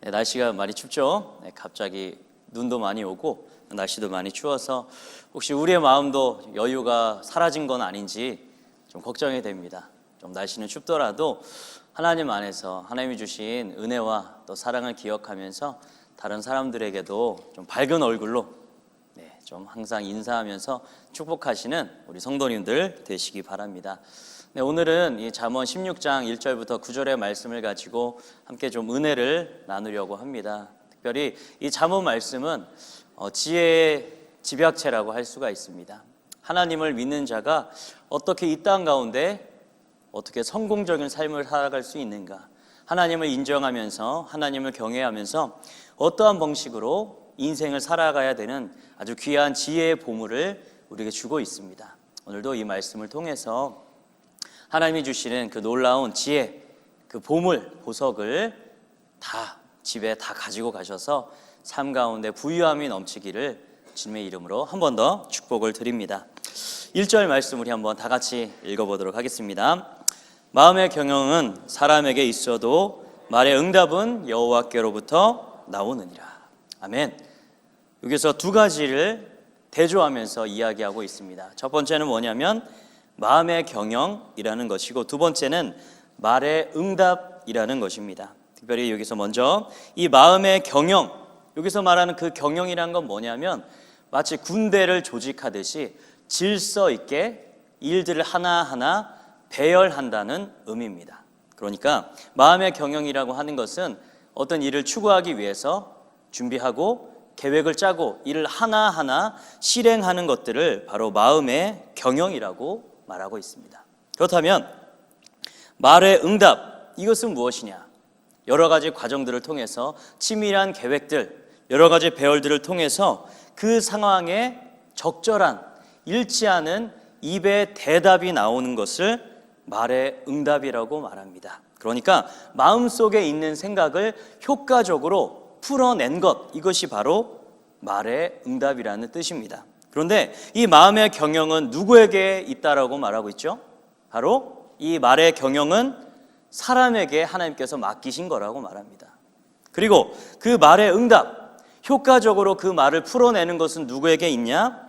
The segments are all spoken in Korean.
네, 날씨가 많이 춥죠? 네, 갑자기 눈도 많이 오고 날씨도 많이 추워서 혹시 우리의 마음도 여유가 사라진 건 아닌지 좀 걱정이 됩니다. 좀 날씨는 춥더라도 하나님 안에서 하나님이 주신 은혜와 또 사랑을 기억하면서 다른 사람들에게도 좀 밝은 얼굴로 좀 항상 인사하면서 축복하시는 우리 성도님들 되시기 바랍니다. 네, 오늘은 이 잠언 16장 1절부터 9절의 말씀을 가지고 함께 좀 은혜를 나누려고 합니다. 특별히 이 잠언 말씀은 지혜의 집약체라고 할 수가 있습니다. 하나님을 믿는 자가 어떻게 이 땅 가운데 어떻게 성공적인 삶을 살아갈 수 있는가, 하나님을 인정하면서 하나님을 경외하면서 어떠한 방식으로 인생을 살아가야 되는 아주 귀한 지혜의 보물을 우리에게 주고 있습니다. 오늘도 이 말씀을 통해서 하나님이 주시는 그 놀라운 지혜, 그 보물, 보석을 다 집에 다 가지고 가셔서 삶 가운데 부유함이 넘치기를 주님의 이름으로 한 번 더 축복을 드립니다. 1절 말씀 우리 한번 다 같이 읽어보도록 하겠습니다. 마음의 경영은 사람에게 있어도 말의 응답은 여호와께로부터 나오느니라. 아멘. 여기서 두 가지를 대조하면서 이야기하고 있습니다. 첫 번째는 뭐냐면 마음의 경영이라는 것이고, 두 번째는 말의 응답이라는 것입니다. 특별히 여기서 먼저 이 마음의 경영, 여기서 말하는 그 경영이라는 건 뭐냐면 마치 군대를 조직하듯이 질서 있게 일들을 하나하나 배열한다는 의미입니다. 그러니까 마음의 경영이라고 하는 것은 어떤 일을 추구하기 위해서 준비하고 계획을 짜고 일을 하나하나 실행하는 것들을 바로 마음의 경영이라고 말하고 있습니다. 그렇다면 말의 응답, 이것은 무엇이냐? 여러 가지 과정들을 통해서 치밀한 계획들, 여러 가지 배열들을 통해서 그 상황에 적절한 일치하는 입의 대답이 나오는 것을 말의 응답이라고 말합니다. 그러니까 마음속에 있는 생각을 효과적으로 풀어낸 것, 이것이 바로 말의 응답이라는 뜻입니다. 그런데 이 마음의 경영은 누구에게 있다라고 말하고 있죠? 바로 이 말의 경영은 사람에게 하나님께서 맡기신 거라고 말합니다. 그리고 그 말의 응답, 효과적으로 그 말을 풀어내는 것은 누구에게 있냐?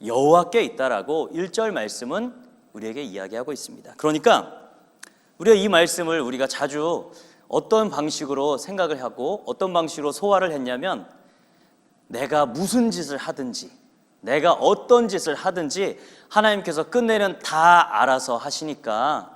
여호와께 있다라고 1절 말씀은 우리에게 이야기하고 있습니다. 그러니까 우리가 이 말씀을 우리가 자주 어떤 방식으로 생각을 하고 어떤 방식으로 소화를 했냐면, 내가 무슨 짓을 하든지, 내가 어떤 짓을 하든지 하나님께서 끝내는 다 알아서 하시니까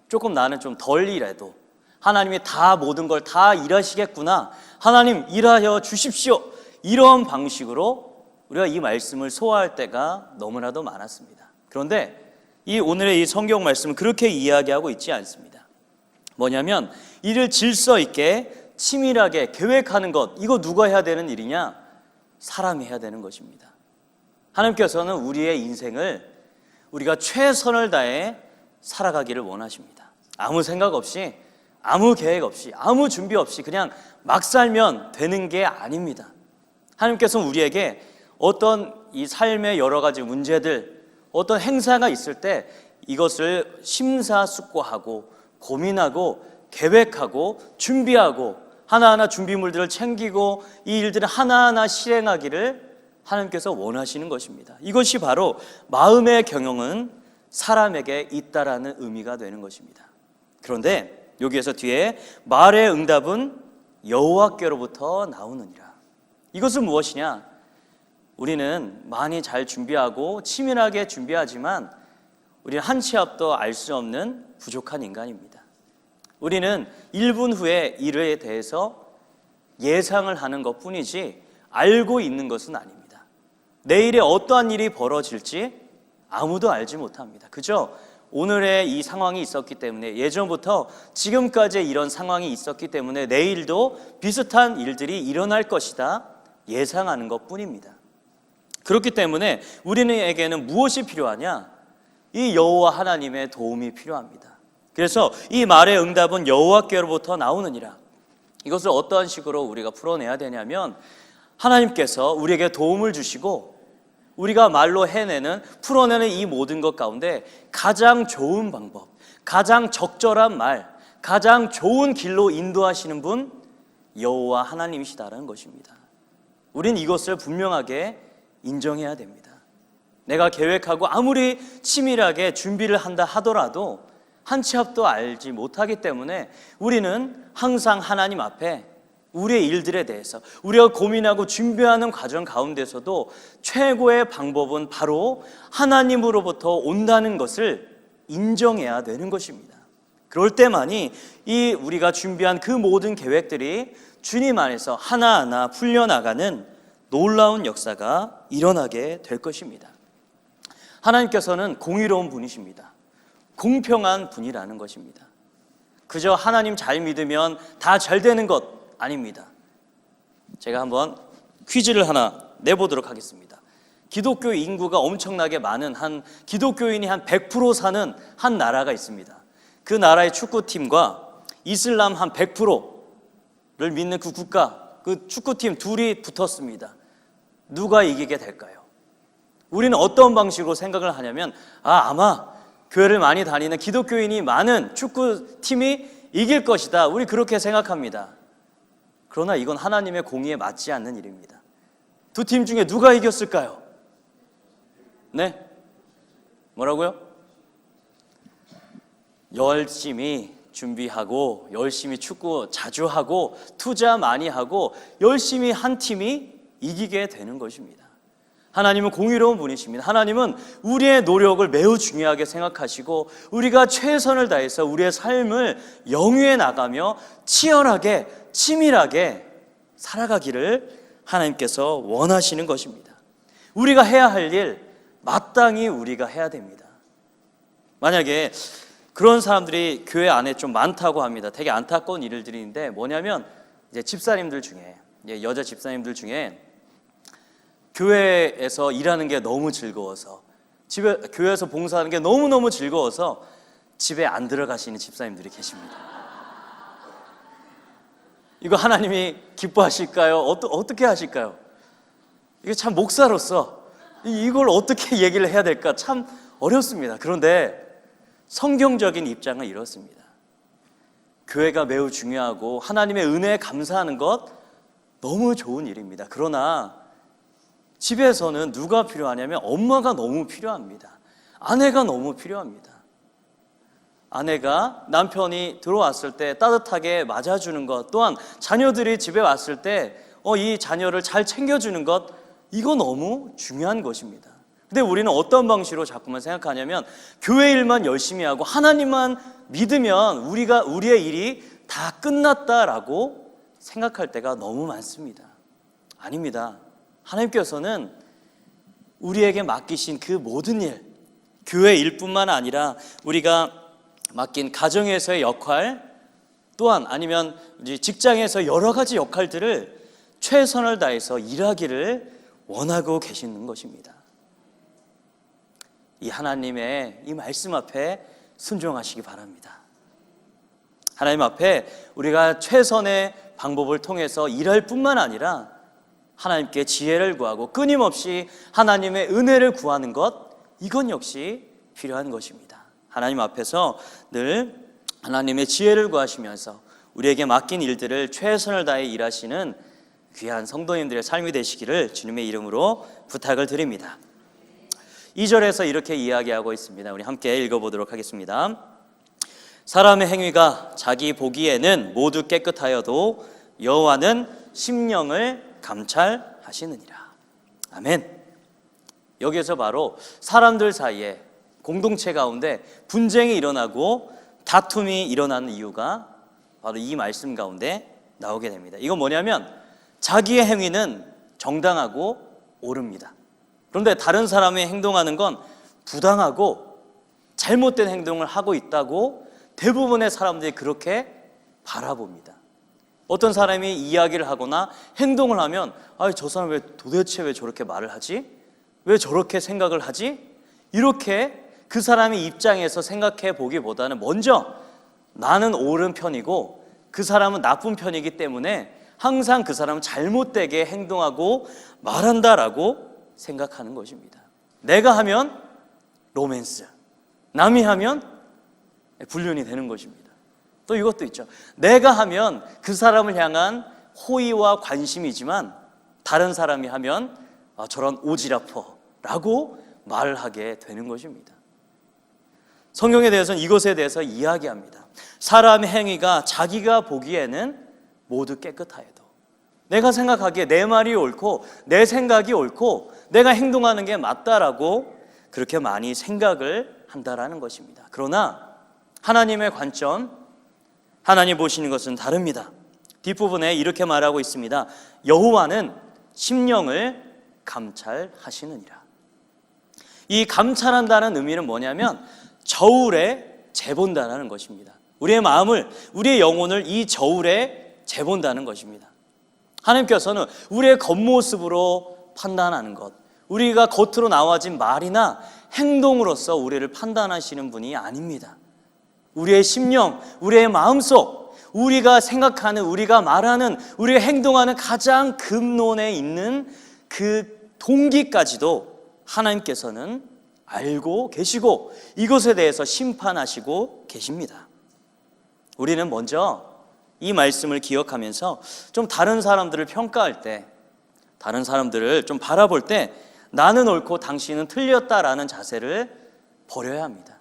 조금 나는 좀 덜 일해도 하나님이 다 모든 걸 다 일하시겠구나, 하나님 일하여 주십시오, 이런 방식으로 우리가 이 말씀을 소화할 때가 너무나도 많았습니다. 그런데 이 오늘의 이 성경 말씀은 그렇게 이야기하고 있지 않습니다. 뭐냐면 이를 질서 있게 치밀하게 계획하는 것, 이거 누가 해야 되는 일이냐? 사람이 해야 되는 것입니다. 하나님께서는 우리의 인생을 우리가 최선을 다해 살아가기를 원하십니다. 아무 생각 없이, 아무 계획 없이, 아무 준비 없이 그냥 막 살면 되는 게 아닙니다. 하나님께서는 우리에게 어떤 이 삶의 여러 가지 문제들, 어떤 행사가 있을 때 이것을 심사숙고하고 고민하고 계획하고 준비하고 하나하나 준비물들을 챙기고 이 일들을 하나하나 실행하기를 하나님께서 원하시는 것입니다. 이것이 바로 마음의 경영은 사람에게 있다라는 의미가 되는 것입니다. 그런데 여기에서 뒤에 말의 응답은 여호와께로부터 나오느니라. 이것은 무엇이냐? 우리는 많이 잘 준비하고 치밀하게 준비하지만 우리는 한 치 앞도 알 수 없는 부족한 인간입니다. 우리는 1분 후에 일에 대해서 예상을 하는 것뿐이지 알고 있는 것은 아닙니다. 내일에 어떠한 일이 벌어질지 아무도 알지 못합니다. 그죠? 오늘의 이 상황이 있었기 때문에, 예전부터 지금까지 이런 상황이 있었기 때문에 내일도 비슷한 일들이 일어날 것이다 예상하는 것뿐입니다. 그렇기 때문에 우리에게는 무엇이 필요하냐? 이 여호와 하나님의 도움이 필요합니다. 그래서 이 말의 응답은 여호와께로부터 나오느니라. 이것을 어떠한 식으로 우리가 풀어내야 되냐면, 하나님께서 우리에게 도움을 주시고 우리가 말로 해내는, 풀어내는 이 모든 것 가운데 가장 좋은 방법, 가장 적절한 말, 가장 좋은 길로 인도하시는 분, 여호와 하나님이시다라는 것입니다. 우린 이것을 분명하게 인정해야 됩니다. 내가 계획하고 아무리 치밀하게 준비를 한다 하더라도 한 치 앞도 알지 못하기 때문에 우리는 항상 하나님 앞에 우리의 일들에 대해서 우리가 고민하고 준비하는 과정 가운데서도 최고의 방법은 바로 하나님으로부터 온다는 것을 인정해야 되는 것입니다. 그럴 때만이 이 우리가 준비한 그 모든 계획들이 주님 안에서 하나하나 풀려나가는 놀라운 역사가 일어나게 될 것입니다. 하나님께서는 공의로운 분이십니다. 공평한 분이라는 것입니다. 그저 하나님 잘 믿으면 다 잘 되는 것 아닙니다. 제가 한번 퀴즈를 하나 내보도록 하겠습니다. 기독교 인구가 엄청나게 많은 한 기독교인이 한 100% 사는 한 나라가 있습니다. 그 나라의 축구팀과 이슬람 한 100%를 믿는 그 국가, 그 축구팀 둘이 붙었습니다. 누가 이기게 될까요? 우리는 어떤 방식으로 생각을 하냐면 아마 교회를 많이 다니는 기독교인이 많은 축구팀이 이길 것이다. 우리 그렇게 생각합니다. 그러나 이건 하나님의 공의에 맞지 않는 일입니다. 두 팀 중에 누가 이겼을까요? 네? 뭐라고요? 열심히 준비하고 열심히 축구 자주 하고 투자 많이 하고 열심히 한 팀이 이기게 되는 것입니다. 하나님은 공의로운 분이십니다. 하나님은 우리의 노력을 매우 중요하게 생각하시고 우리가 최선을 다해서 우리의 삶을 영위해 나가며 치열하게 치밀하게 살아가기를 하나님께서 원하시는 것입니다. 우리가 해야 할 일 마땅히 우리가 해야 됩니다. 만약에 그런 사람들이 교회 안에 좀 많다고 합니다. 되게 안타까운 일들인데 뭐냐면 이제 집사님들 중에 여자 집사님들 중에 교회에서 일하는 게 너무 즐거워서 교회에서 봉사하는 게 너무너무 즐거워서 집에 안 들어가시는 집사님들이 계십니다. 이거 하나님이 기뻐하실까요? 어떻게 하실까요? 이게 참 목사로서 이걸 어떻게 얘기를 해야 될까 참 어렵습니다. 그런데 성경적인 입장은 이렇습니다. 교회가 매우 중요하고 하나님의 은혜에 감사하는 것 너무 좋은 일입니다. 그러나 집에서는 누가 필요하냐면 엄마가 너무 필요합니다. 아내가 너무 필요합니다. 아내가 남편이 들어왔을 때 따뜻하게 맞아주는 것, 또한 자녀들이 집에 왔을 때 이 자녀를 잘 챙겨주는 것, 이거 너무 중요한 것입니다. 근데 우리는 어떤 방식으로 자꾸만 생각하냐면 교회 일만 열심히 하고 하나님만 믿으면 우리의 일이 다 끝났다라고 생각할 때가 너무 많습니다. 아닙니다. 하나님께서는 우리에게 맡기신 그 모든 일, 교회 일뿐만 아니라 우리가 맡긴 가정에서의 역할, 또한 아니면 직장에서 여러 가지 역할들을 최선을 다해서 일하기를 원하고 계시는 것입니다. 이 하나님의 이 말씀 앞에 순종하시기 바랍니다. 하나님 앞에 우리가 최선의 방법을 통해서 일할 뿐만 아니라 하나님께 지혜를 구하고 끊임없이 하나님의 은혜를 구하는 것, 이건 역시 필요한 것입니다. 하나님 앞에서 늘 하나님의 지혜를 구하시면서 우리에게 맡긴 일들을 최선을 다해 일하시는 귀한 성도님들의 삶이 되시기를 주님의 이름으로 부탁을 드립니다. 2절에서 이렇게 이야기하고 있습니다. 우리 함께 읽어보도록 하겠습니다. 사람의 행위가 자기 보기에는 모두 깨끗하여도 여호와는 심령을 감찰하시느니라. 아멘. 여기에서 바로 사람들 사이에 공동체 가운데 분쟁이 일어나고 다툼이 일어나는 이유가 바로 이 말씀 가운데 나오게 됩니다. 이건 뭐냐면 자기의 행위는 정당하고 옳습니다. 그런데 다른 사람이 행동하는 건 부당하고 잘못된 행동을 하고 있다고 대부분의 사람들이 그렇게 바라봅니다. 어떤 사람이 이야기를 하거나 행동을 하면 저 사람 도대체 왜 저렇게 말을 하지? 왜 저렇게 생각을 하지? 이렇게 그 사람의 입장에서 생각해 보기보다는 먼저 나는 옳은 편이고 그 사람은 나쁜 편이기 때문에 항상 그 사람은 잘못되게 행동하고 말한다라고 생각하는 것입니다. 내가 하면 로맨스, 남이 하면 불륜이 되는 것입니다. 또 이것도 있죠. 내가 하면 그 사람을 향한 호의와 관심이지만 다른 사람이 하면 저런 오지랖퍼라고 말을 하게 되는 것입니다. 성경에 대해서는 이것에 대해서 이야기합니다. 사람의 행위가 자기가 보기에는 모두 깨끗하여도, 내가 생각하기에 내 말이 옳고 내 생각이 옳고 내가 행동하는 게 맞다라고 그렇게 많이 생각을 한다라는 것입니다. 그러나 하나님의 관점, 하나님 보시는 것은 다릅니다. 뒷부분에 이렇게 말하고 있습니다. 여호와는 심령을 감찰하시느니라. 이 감찰한다는 의미는 뭐냐면 저울에 재본다는 것입니다. 우리의 마음을, 우리의 영혼을 이 저울에 재본다는 것입니다. 하나님께서는 우리의 겉모습으로 판단하는 것, 우리가 겉으로 나와진 말이나 행동으로서 우리를 판단하시는 분이 아닙니다. 우리의 심령, 우리의 마음속, 우리가 생각하는, 우리가 말하는, 우리가 행동하는 가장 근원에 있는 그 동기까지도 하나님께서는 알고 계시고 이것에 대해서 심판하시고 계십니다. 우리는 먼저 이 말씀을 기억하면서 좀 다른 사람들을 평가할 때, 다른 사람들을 좀 바라볼 때 나는 옳고 당신은 틀렸다라는 자세를 버려야 합니다.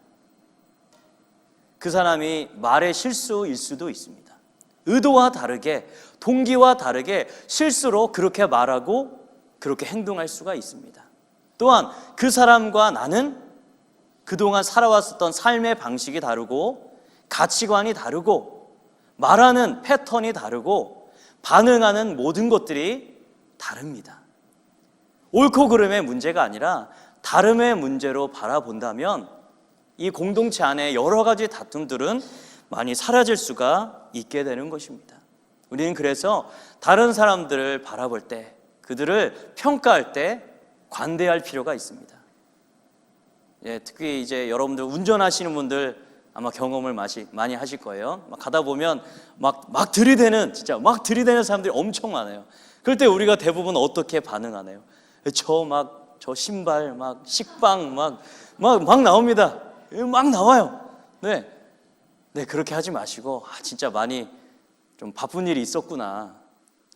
그 사람이 말의 실수일 수도 있습니다. 의도와 다르게, 동기와 다르게 실수로 그렇게 말하고 그렇게 행동할 수가 있습니다. 또한 그 사람과 나는 그동안 살아왔었던 삶의 방식이 다르고 가치관이 다르고 말하는 패턴이 다르고 반응하는 모든 것들이 다릅니다. 옳고 그름의 문제가 아니라 다름의 문제로 바라본다면 이 공동체 안에 여러 가지 다툼들은 많이 사라질 수가 있게 되는 것입니다. 우리는 그래서 다른 사람들을 바라볼 때, 그들을 평가할 때 관대할 필요가 있습니다. 특히 이제 여러분들 운전하시는 분들 아마 경험을 많이 하실 거예요. 막 가다 보면 막 들이대는, 진짜 막 들이대는 사람들이 엄청 많아요. 그럴 때 우리가 대부분 어떻게 반응하나요? 저 신발, 식빵 막 나옵니다. 막 나와요. 네, 그렇게 하지 마시고 진짜 많이 좀 바쁜 일이 있었구나.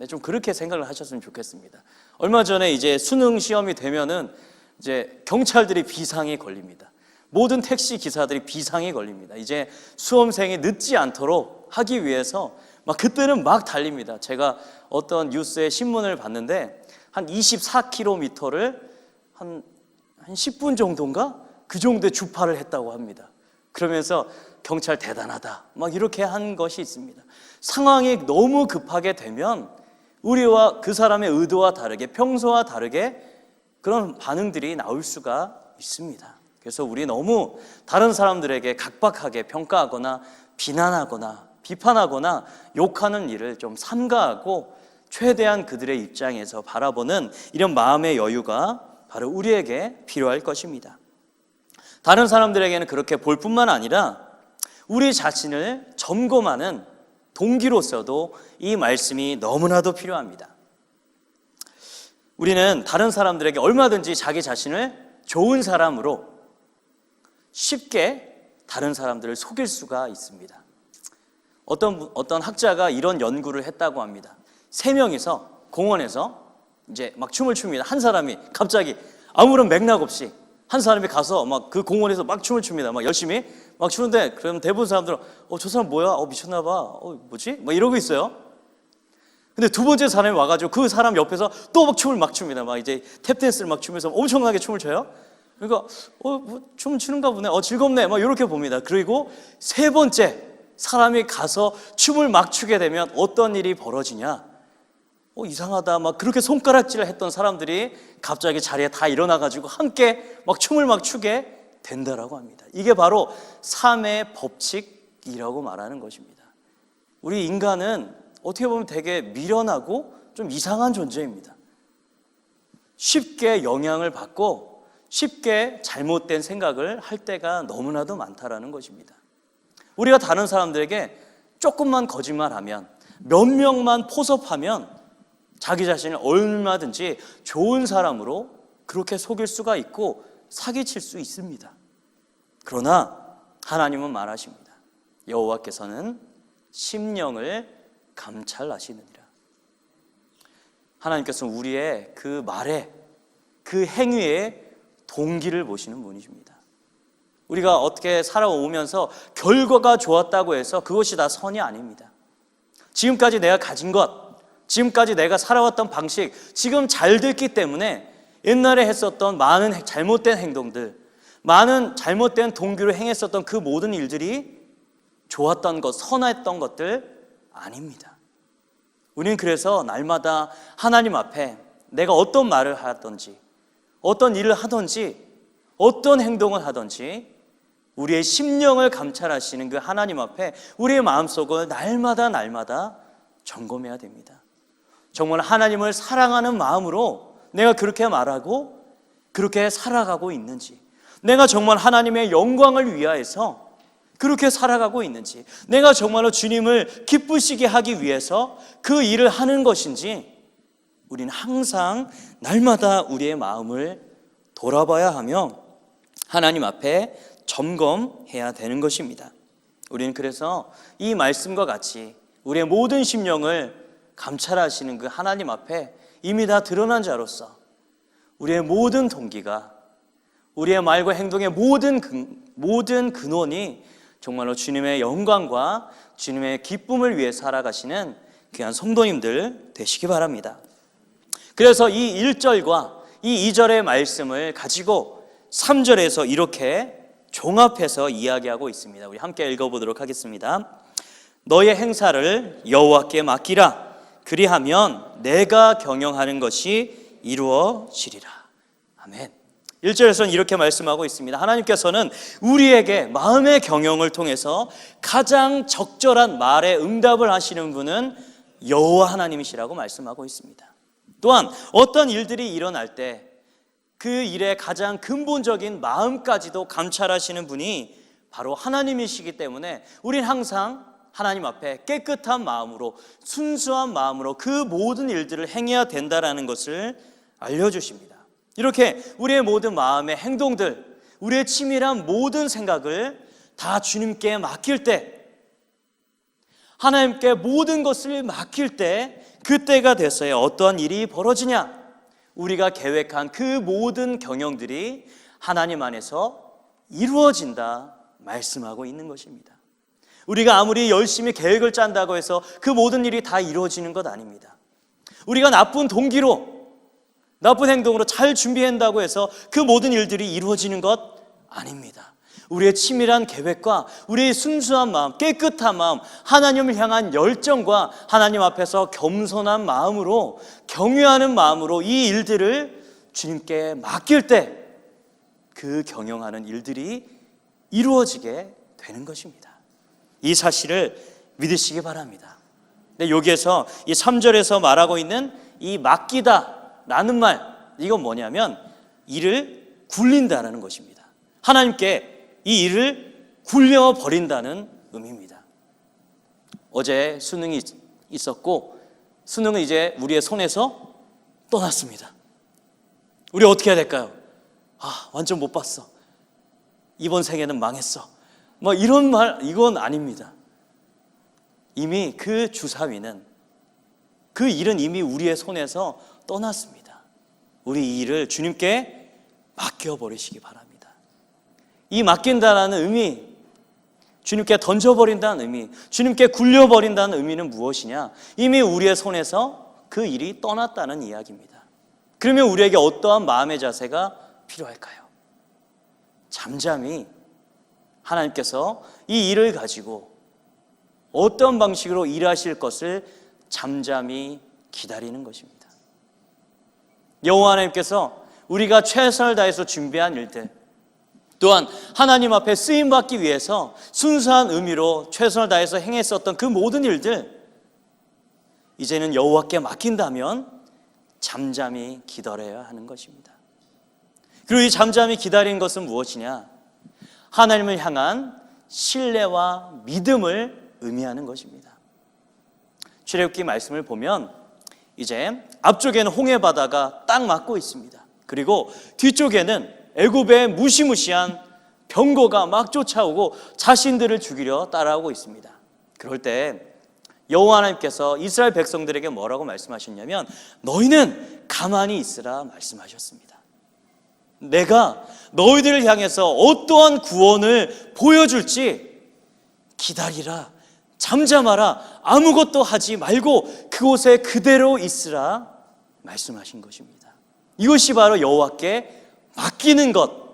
좀 그렇게 생각을 하셨으면 좋겠습니다. 얼마 전에 이제 수능 시험이 되면은 이제 경찰들이 비상이 걸립니다. 모든 택시 기사들이 비상이 걸립니다. 이제 수험생이 늦지 않도록 하기 위해서 그때는 막 달립니다. 제가 어떤 뉴스에 신문을 봤는데 한 24km를 한 10분 정도인가? 그 정도의 주파를 했다고 합니다. 그러면서 경찰 대단하다 이렇게 한 것이 있습니다. 상황이 너무 급하게 되면 우리와 그 사람의 의도와 다르게, 평소와 다르게 그런 반응들이 나올 수가 있습니다. 그래서 우리 너무 다른 사람들에게 각박하게 평가하거나 비난하거나 비판하거나 욕하는 일을 좀 삼가하고 최대한 그들의 입장에서 바라보는 이런 마음의 여유가 바로 우리에게 필요할 것입니다. 다른 사람들에게는 그렇게 볼 뿐만 아니라 우리 자신을 점검하는 동기로서도 이 말씀이 너무나도 필요합니다. 우리는 다른 사람들에게 얼마든지 자기 자신을 좋은 사람으로 쉽게 다른 사람들을 속일 수가 있습니다. 어떤 학자가 이런 연구를 했다고 합니다. 3명이서 공원에서 이제 막 춤을 춥니다. 한 사람이 갑자기 아무런 맥락 없이 한 사람이 가서 그 공원에서 막 춤을 춥니다. 열심히 추는데, 그럼 대부분 사람들은 저 사람 뭐야? 미쳤나 봐. 뭐지? 이러고 있어요. 근데 두 번째 사람이 와가지고 그 사람 옆에서 또 춤을 춥니다. 이제 탭댄스를 추면서 엄청나게 춤을 춰요. 그러니까 춤 추는가 보네. 즐겁네. 이렇게 봅니다. 그리고 세 번째 사람이 가서 춤을 추게 되면 어떤 일이 벌어지냐? 이상하다. 그렇게 손가락질을 했던 사람들이 갑자기 자리에 다 일어나가지고 함께 춤을 추게 된다라고 합니다. 이게 바로 삶의 법칙이라고 말하는 것입니다. 우리 인간은 어떻게 보면 되게 미련하고 좀 이상한 존재입니다. 쉽게 영향을 받고 쉽게 잘못된 생각을 할 때가 너무나도 많다라는 것입니다. 우리가 다른 사람들에게 조금만 거짓말하면, 몇 명만 포섭하면 자기 자신을 얼마든지 좋은 사람으로 그렇게 속일 수가 있고 사기칠 수 있습니다. 그러나 하나님은 말하십니다. 여호와께서는 심령을 감찰하시느니라. 하나님께서는 우리의 그 말에, 그 행위에 동기를 보시는 분이십니다. 우리가 어떻게 살아오면서 결과가 좋았다고 해서 그것이 다 선이 아닙니다. 지금까지 내가 가진 것, 지금까지 내가 살아왔던 방식, 지금 잘 됐기 때문에 옛날에 했었던 많은 잘못된 행동들, 많은 잘못된 동기로 행했었던 그 모든 일들이 좋았던 것, 선했던 것들 아닙니다. 우리는 그래서 날마다 하나님 앞에 내가 어떤 말을 하든지, 어떤 일을 하든지, 어떤 행동을 하든지 우리의 심령을 감찰하시는 그 하나님 앞에 우리의 마음속을 날마다 점검해야 됩니다. 정말 하나님을 사랑하는 마음으로 내가 그렇게 말하고 그렇게 살아가고 있는지, 내가 정말 하나님의 영광을 위하여서 그렇게 살아가고 있는지, 내가 정말로 주님을 기쁘시게 하기 위해서 그 일을 하는 것인지, 우리는 항상 날마다 우리의 마음을 돌아봐야 하며 하나님 앞에 점검해야 되는 것입니다. 우리는 그래서 이 말씀과 같이 우리의 모든 심령을 감찰하시는 그 하나님 앞에 이미 다 드러난 자로서 우리의 모든 동기가, 우리의 말과 행동의 모든 근원이 정말로 주님의 영광과 주님의 기쁨을 위해 살아가시는 귀한 성도님들 되시기 바랍니다. 그래서 이 1절과 이 2절의 말씀을 가지고 3절에서 이렇게 종합해서 이야기하고 있습니다. 우리 함께 읽어보도록 하겠습니다. 너의 행사를 여호와께 맡기라. 그리하면 내가 경영하는 것이 이루어지리라. 아멘. 1절에서는 이렇게 말씀하고 있습니다. 하나님께서는 우리에게 마음의 경영을 통해서 가장 적절한 말에 응답을 하시는 분은 여호와 하나님이시라고 말씀하고 있습니다. 또한 어떤 일들이 일어날 때 그 일의 가장 근본적인 마음까지도 감찰하시는 분이 바로 하나님이시기 때문에 우리는 항상 하나님 앞에 깨끗한 마음으로, 순수한 마음으로 그 모든 일들을 행해야 된다라는 것을 알려주십니다. 이렇게 우리의 모든 마음의 행동들, 우리의 치밀한 모든 생각을 다 주님께 맡길 때, 하나님께 모든 것을 맡길 때, 그때가 됐어야 어떠한 일이 벌어지냐? 우리가 계획한 그 모든 경영들이 하나님 안에서 이루어진다 말씀하고 있는 것입니다. 우리가 아무리 열심히 계획을 짠다고 해서 그 모든 일이 다 이루어지는 것 아닙니다. 우리가 나쁜 동기로, 나쁜 행동으로 잘 준비한다고 해서 그 모든 일들이 이루어지는 것 아닙니다. 우리의 치밀한 계획과 우리의 순수한 마음, 깨끗한 마음, 하나님을 향한 열정과 하나님 앞에서 겸손한 마음으로, 경외하는 마음으로 이 일들을 주님께 맡길 때 그 경영하는 일들이 이루어지게 되는 것입니다. 이 사실을 믿으시기 바랍니다. 근데 여기에서 이 3절에서 말하고 있는 이 맡기다라는 말, 이건 뭐냐면 일을 굴린다라는 것입니다. 하나님께 이 일을 굴려버린다는 의미입니다. 어제 수능이 있었고 수능은 이제 우리의 손에서 떠났습니다. 우리 어떻게 해야 될까요? 완전 못 봤어. 이번 생에는 망했어. 이런 말, 이건 아닙니다. 이미 그 주사위는, 그 일은 이미 우리의 손에서 떠났습니다. 우리 이 일을 주님께 맡겨버리시기 바랍니다. 이 맡긴다라는 의미, 주님께 던져버린다는 의미, 주님께 굴려버린다는 의미는 무엇이냐? 이미 우리의 손에서 그 일이 떠났다는 이야기입니다. 그러면 우리에게 어떠한 마음의 자세가 필요할까요? 잠잠히 하나님께서 이 일을 가지고 어떤 방식으로 일하실 것을 잠잠히 기다리는 것입니다. 여호와 하나님께서 우리가 최선을 다해서 준비한 일들, 또한 하나님 앞에 쓰임받기 위해서 순수한 의미로 최선을 다해서 행했었던 그 모든 일들, 이제는 여호와께 맡긴다면 잠잠히 기다려야 하는 것입니다. 그리고 이 잠잠히 기다리는 것은 무엇이냐? 하나님을 향한 신뢰와 믿음을 의미하는 것입니다. 출애굽기 말씀을 보면 이제 앞쪽에는 홍해 바다가 딱 막고 있습니다. 그리고 뒤쪽에는 애굽의 무시무시한 병거가 막 쫓아오고 자신들을 죽이려 따라오고 있습니다. 그럴 때 여호와 하나님께서 이스라엘 백성들에게 뭐라고 말씀하셨냐면 너희는 가만히 있으라 말씀하셨습니다. 내가 너희들을 향해서 어떠한 구원을 보여줄지 기다리라, 잠잠하라, 아무것도 하지 말고 그곳에 그대로 있으라 말씀하신 것입니다. 이것이 바로 여호와께 맡기는 것.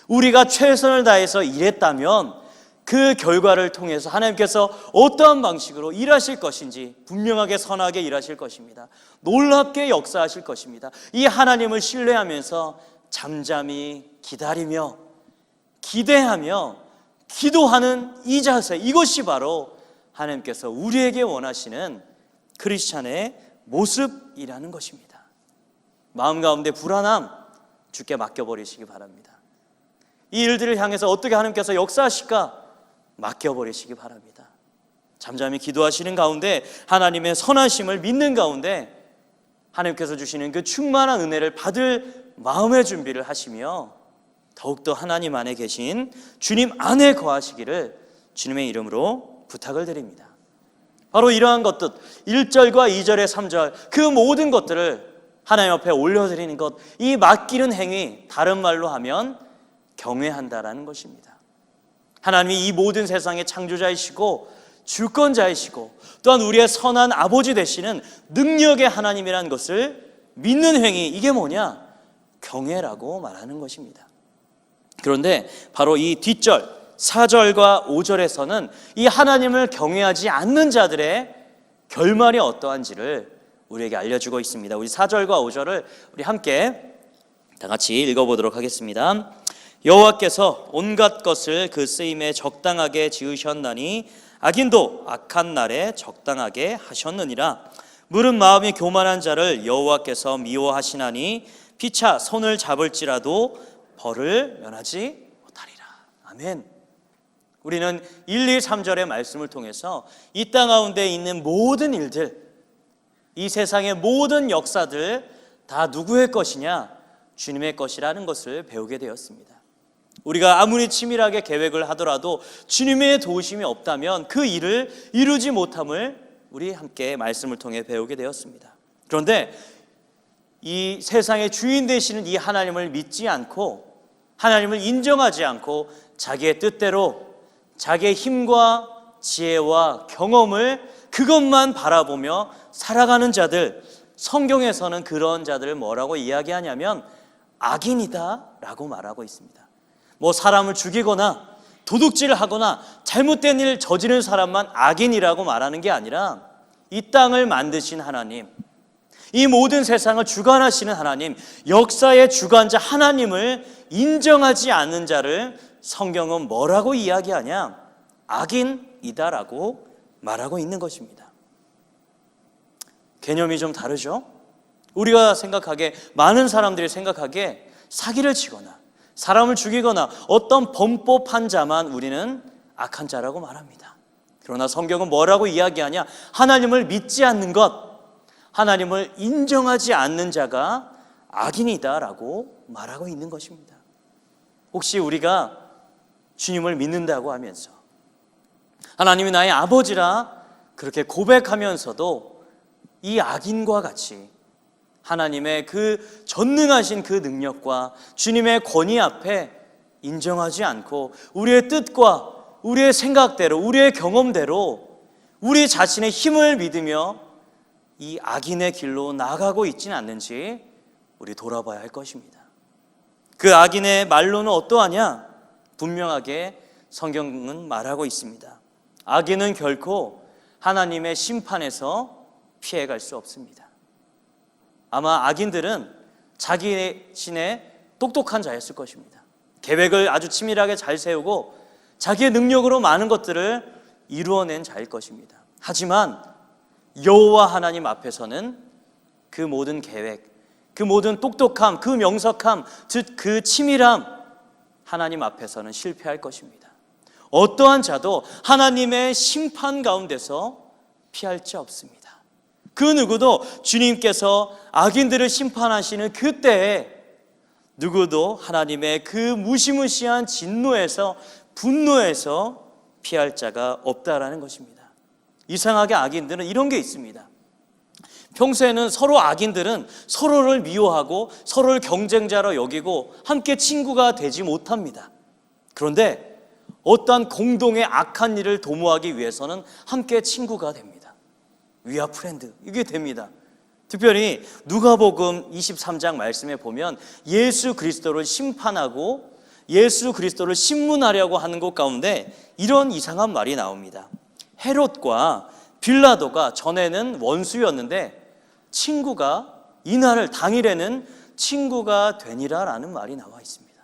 우리가 최선을 다해서 일했다면 그 결과를 통해서 하나님께서 어떠한 방식으로 일하실 것인지 분명하게 선하게 일하실 것입니다. 놀랍게 역사하실 것입니다. 이 하나님을 신뢰하면서 잠잠히 기다리며 기대하며 기도하는 이 자세, 이것이 바로 하나님께서 우리에게 원하시는 크리스찬의 모습이라는 것입니다. 마음 가운데 불안함 주께 맡겨버리시기 바랍니다. 이 일들을 향해서 어떻게 하나님께서 역사하실까 맡겨버리시기 바랍니다. 잠잠히 기도하시는 가운데 하나님의 선하심을 믿는 가운데 하나님께서 주시는 그 충만한 은혜를 받을 마음의 준비를 하시며 더욱더 하나님 안에 계신 주님 안에 거하시기를 주님의 이름으로 부탁을 드립니다. 바로 이러한 것들 1절과 2절의 3절 그 모든 것들을 하나님 앞에 올려드리는 것, 이 맡기는 행위, 다른 말로 하면 경외한다라는 것입니다. 하나님이 이 모든 세상의 창조자이시고 주권자이시고 또한 우리의 선한 아버지 되시는 능력의 하나님이라는 것을 믿는 행위, 이게 뭐냐? 경외라고 말하는 것입니다. 그런데 바로 이 뒷절 4절과 5절에서는 이 하나님을 경외하지 않는 자들의 결말이 어떠한지를 우리에게 알려주고 있습니다. 우리 4절과 5절을 우리 함께 다 같이 읽어보도록 하겠습니다. 여호와께서 온갖 것을 그 쓰임에 적당하게 지으셨나니 악인도 악한 날에 적당하게 하셨느니라. 물은 마음이 교만한 자를 여호와께서 미워하시나니 피차 손을 잡을지라도 벌을 면하지 못하리라. 아멘. 우리는 1, 2, 3절의 말씀을 통해서 이 땅 가운데 있는 모든 일들, 이 세상의 모든 역사들 다 누구의 것이냐? 주님의 것이라는 것을 배우게 되었습니다. 우리가 아무리 치밀하게 계획을 하더라도 주님의 도우심이 없다면 그 일을 이루지 못함을 우리 함께 말씀을 통해 배우게 되었습니다. 그런데 이 세상의 주인 되시는 이 하나님을 믿지 않고 하나님을 인정하지 않고 자기의 뜻대로 자기의 힘과 지혜와 경험을 그것만 바라보며 살아가는 자들, 성경에서는 그런 자들을 뭐라고 이야기하냐면 악인이다 라고 말하고 있습니다. 뭐 사람을 죽이거나 도둑질을 하거나 잘못된 일을 저지른 사람만 악인이라고 말하는 게 아니라 이 땅을 만드신 하나님, 이 모든 세상을 주관하시는 하나님, 역사의 주관자 하나님을 인정하지 않는 자를 성경은 뭐라고 이야기하냐? 악인이다라고 말하고 있는 것입니다. 개념이 좀 다르죠? 우리가 생각하기에, 많은 사람들이 생각하기에 사기를 치거나 사람을 죽이거나 어떤 범법한 자만 우리는 악한 자라고 말합니다. 그러나 성경은 뭐라고 이야기하냐? 하나님을 믿지 않는 것, 하나님을 인정하지 않는 자가 악인이다라고 말하고 있는 것입니다. 혹시 우리가 주님을 믿는다고 하면서 하나님이 나의 아버지라 그렇게 고백하면서도 이 악인과 같이 하나님의 그 전능하신 그 능력과 주님의 권위 앞에 인정하지 않고 우리의 뜻과 우리의 생각대로 우리의 경험대로 우리 자신의 힘을 믿으며 이 악인의 길로 나아가고 있지는 않는지 우리 돌아봐야 할 것입니다. 그 악인의 말로는 어떠하냐? 분명하게 성경은 말하고 있습니다. 악인은 결코 하나님의 심판에서 피해갈 수 없습니다. 아마 악인들은 자기 신의 똑똑한 자였을 것입니다. 계획을 아주 치밀하게 잘 세우고 자기의 능력으로 많은 것들을 이루어낸 자일 것입니다. 하지만 여호와 하나님 앞에서는 그 모든 계획, 그 모든 똑똑함, 그 명석함, 즉 그 치밀함, 하나님 앞에서는 실패할 것입니다. 어떠한 자도 하나님의 심판 가운데서 피할 수 없습니다. 그 누구도 주님께서 악인들을 심판하시는 그때에 누구도 하나님의 그 무시무시한 진노에서 분노에서 피할 자가 없다라는 것입니다. 이상하게 악인들은 이런 게 있습니다. 평소에는 악인들은 서로를 미워하고 서로를 경쟁자로 여기고 함께 친구가 되지 못합니다. 그런데 어떠한 공동의 악한 일을 도모하기 위해서는 함께 친구가 됩니다. We are friend. 이게 됩니다. 특별히 누가복음 23장 말씀에 보면 예수 그리스도를 심판하고 예수 그리스도를 신문하려고 하는 것 가운데 이런 이상한 말이 나옵니다. 헤롯과 빌라도가 전에는 원수였는데 친구가 이날을 당일에는 친구가 되니라라는 말이 나와 있습니다.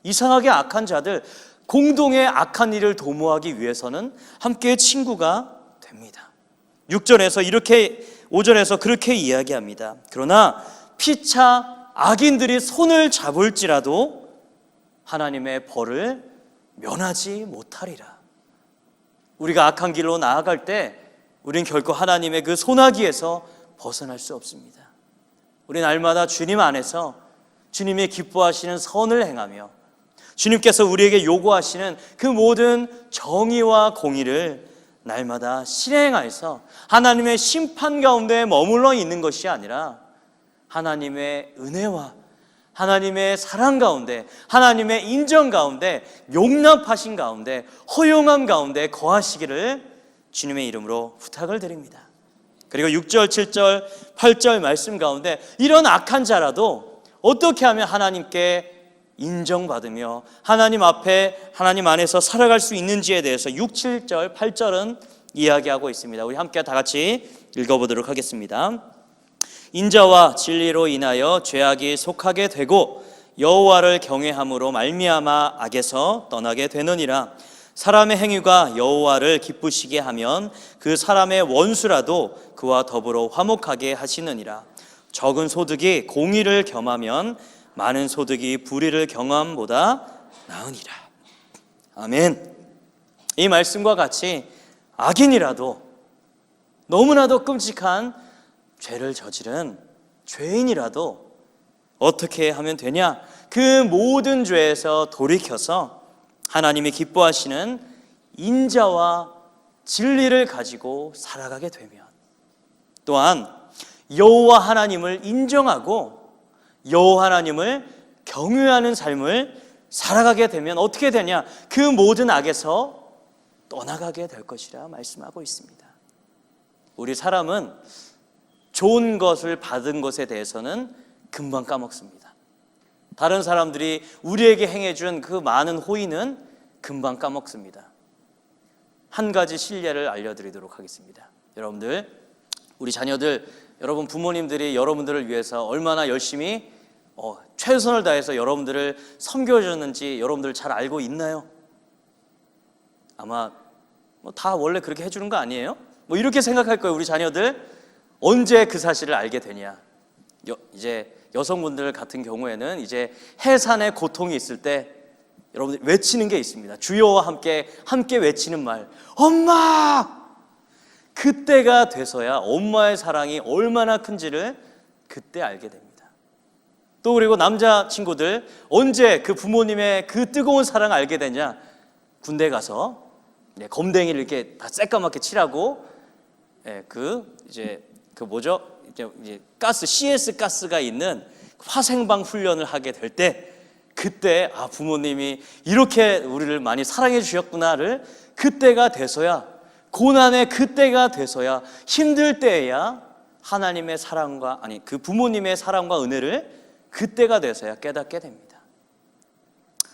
이상하게 악한 자들, 공동의 악한 일을 도모하기 위해서는 함께 친구가 됩니다. 6절에서 이렇게 5절에서 그렇게 이야기합니다. 그러나 피차 악인들이 손을 잡을지라도 하나님의 벌을 면하지 못하리라. 우리가 악한 길로 나아갈 때 우린 결코 하나님의 그 손아귀에서 벗어날 수 없습니다. 우린 날마다 주님 안에서 주님이 기뻐하시는 선을 행하며 주님께서 우리에게 요구하시는 그 모든 정의와 공의를 날마다 실행하여서 하나님의 심판 가운데 머물러 있는 것이 아니라 하나님의 은혜와 하나님의 사랑 가운데, 하나님의 인정 가운데, 용납하신 가운데, 허용함 가운데 거하시기를 주님의 이름으로 부탁을 드립니다. 그리고 6절, 7절, 8절 말씀 가운데 이런 악한 자라도 어떻게 하면 하나님께 인정받으며 하나님 앞에 하나님 안에서 살아갈 수 있는지에 대해서 6, 7절, 8절은 이야기하고 있습니다. 우리 함께 다 같이 읽어보도록 하겠습니다. 인자와 진리로 인하여 죄악이 속하게 되고 여호와를 경외함으로 말미암아 악에서 떠나게 되느니라. 사람의 행위가 여호와를 기쁘시게 하면 그 사람의 원수라도 그와 더불어 화목하게 하시느니라. 적은 소득이 공의를 겸하면 많은 소득이 불의를 경함보다 나으니라. 아멘. 이 말씀과 같이 악인이라도 너무나도 끔찍한 죄를 저지른 죄인이라도 어떻게 하면 되냐? 그 모든 죄에서 돌이켜서 하나님이 기뻐하시는 인자와 진리를 가지고 살아가게 되면, 또한 여호와 하나님을 인정하고 여호와 하나님을 경외하는 삶을 살아가게 되면 어떻게 되냐? 그 모든 악에서 떠나가게 될 것이라 말씀하고 있습니다. 우리 사람은 좋은 것을 받은 것에 대해서는 금방 까먹습니다. 다른 사람들이 우리에게 행해준 그 많은 호의는 금방 까먹습니다. 한 가지 실례를 알려드리도록 하겠습니다. 여러분들, 우리 자녀들, 여러분 부모님들이 여러분들을 위해서 얼마나 열심히 최선을 다해서 여러분들을 섬겨줬는지 여러분들 잘 알고 있나요? 아마 다 원래 그렇게 해주는 거 아니에요? 이렇게 생각할 거예요. 우리 자녀들 언제 그 사실을 알게 되냐? 이제 여성분들 같은 경우에는 이제 해산의 고통이 있을 때 여러분들 외치는 게 있습니다. 주여와 함께 외치는 말, 엄마! 그때가 돼서야 엄마의 사랑이 얼마나 큰지를 그때 알게 됩니다. 또 그리고 남자 친구들 언제 그 부모님의 그 뜨거운 사랑을 알게 되냐? 군대 가서 검댕이를 이렇게 다 새까맣게 칠하고 이제 가스, CS 가스가 있는 화생방 훈련을 하게 될 때 그때 부모님이 이렇게 우리를 많이 사랑해 주셨구나를 그때가 돼서야, 고난의 그때가 돼서야, 힘들 때에야 하나님의 사랑과 그 부모님의 사랑과 은혜를 그때가 돼서야 깨닫게 됩니다.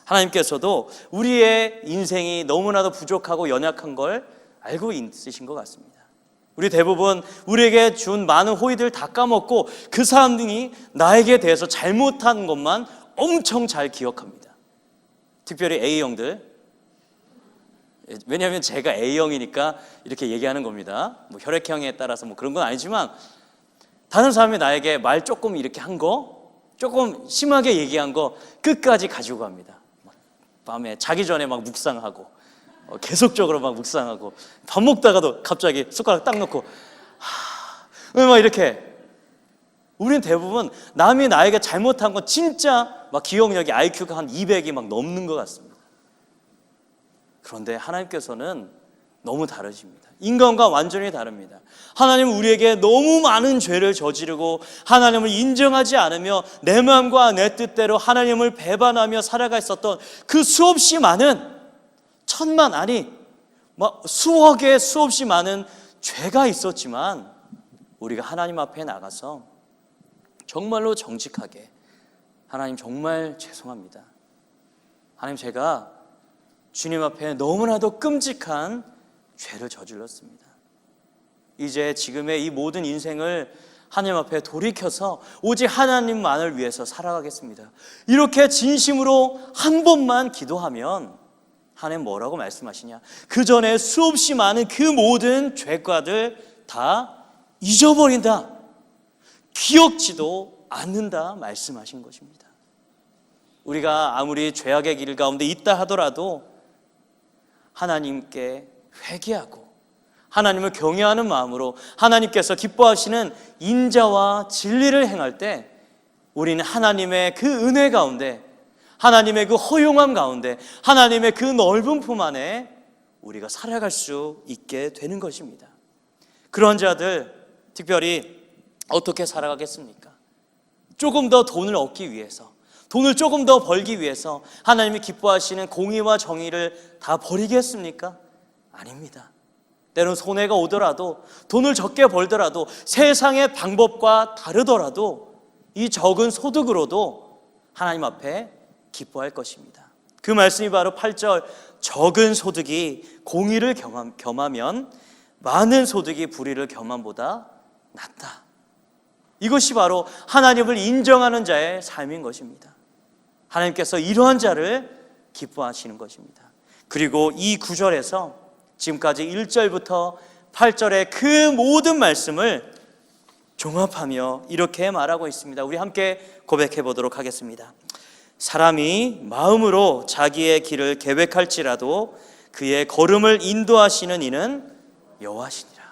하나님께서도 우리의 인생이 너무나도 부족하고 연약한 걸 알고 있으신 것 같습니다. 우리 대부분 우리에게 준 많은 호의들 다 까먹고 그 사람들이 나에게 대해서 잘못한 것만 엄청 잘 기억합니다. 특별히 A형들. 왜냐하면 제가 A형이니까 이렇게 얘기하는 겁니다. 혈액형에 따라서 그런 건 아니지만 다른 사람이 나에게 말 조금 이렇게 한 거, 조금 심하게 얘기한 거 끝까지 가지고 갑니다. 밤에 자기 전에 묵상하고 계속적으로 묵상하고 밥 먹다가도 갑자기 숟가락 딱 놓고 이렇게. 우리는 대부분 남이 나에게 잘못한 건 진짜 기억력이 IQ가 한 200이 넘는 것 같습니다. 그런데 하나님께서는 너무 다르십니다. 인간과 완전히 다릅니다. 하나님은 우리에게 너무 많은 죄를 저지르고 하나님을 인정하지 않으며 내 마음과 내 뜻대로 하나님을 배반하며 살아가 있었던 그 수없이 많은 천만 아니 수억의 수없이 많은 죄가 있었지만 우리가 하나님 앞에 나가서 정말로 정직하게 하나님 정말 죄송합니다. 하나님 제가 주님 앞에 너무나도 끔찍한 죄를 저질렀습니다. 이제 지금의 이 모든 인생을 하나님 앞에 돌이켜서 오직 하나님만을 위해서 살아가겠습니다. 이렇게 진심으로 한 번만 기도하면 하나님 뭐라고 말씀하시냐? 그 전에 수없이 많은 그 모든 죄과들 다 잊어버린다, 기억지도 않는다 말씀하신 것입니다. 우리가 아무리 죄악의 길 가운데 있다 하더라도 하나님께 회개하고 하나님을 경외하는 마음으로 하나님께서 기뻐하시는 인자와 진리를 행할 때 우리는 하나님의 그 은혜 가운데, 하나님의 그 허용함 가운데, 하나님의 그 넓은 품 안에 우리가 살아갈 수 있게 되는 것입니다. 그런 자들 특별히 어떻게 살아가겠습니까? 조금 더 돈을 얻기 위해서, 돈을 조금 더 벌기 위해서 하나님이 기뻐하시는 공의와 정의를 다 버리겠습니까? 아닙니다. 때로는 손해가 오더라도, 돈을 적게 벌더라도, 세상의 방법과 다르더라도 이 적은 소득으로도 하나님 앞에 기뻐할 것입니다. 그 말씀이 바로 8절, 적은 소득이 공의를 겸하면 많은 소득이 불의를 겸함보다 낫다. 이것이 바로 하나님을 인정하는 자의 삶인 것입니다. 하나님께서 이러한 자를 기뻐하시는 것입니다. 그리고 이 9절에서 지금까지 1절부터 8절의 그 모든 말씀을 종합하며 이렇게 말하고 있습니다. 우리 함께 고백해 보도록 하겠습니다. 사람이 마음으로 자기의 길을 계획할지라도 그의 걸음을 인도하시는 이는 여호와시니라.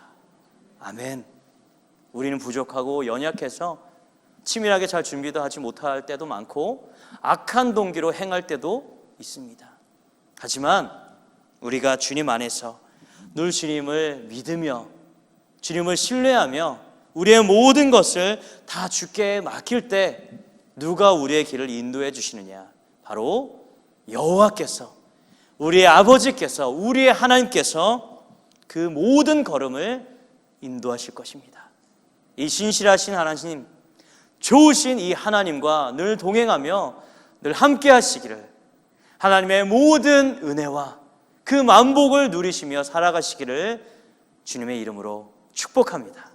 아멘. 우리는 부족하고 연약해서 치밀하게 잘 준비도 하지 못할 때도 많고 악한 동기로 행할 때도 있습니다. 하지만 우리가 주님 안에서 늘 주님을 믿으며 주님을 신뢰하며 우리의 모든 것을 다 주께 맡길 때 누가 우리의 길을 인도해 주시느냐? 바로 여호와께서, 우리의 아버지께서, 우리의 하나님께서 그 모든 걸음을 인도하실 것입니다. 이 신실하신 하나님, 좋으신 이 하나님과 늘 동행하며 늘 함께 하시기를, 하나님의 모든 은혜와 그 만복을 누리시며 살아가시기를 주님의 이름으로 축복합니다.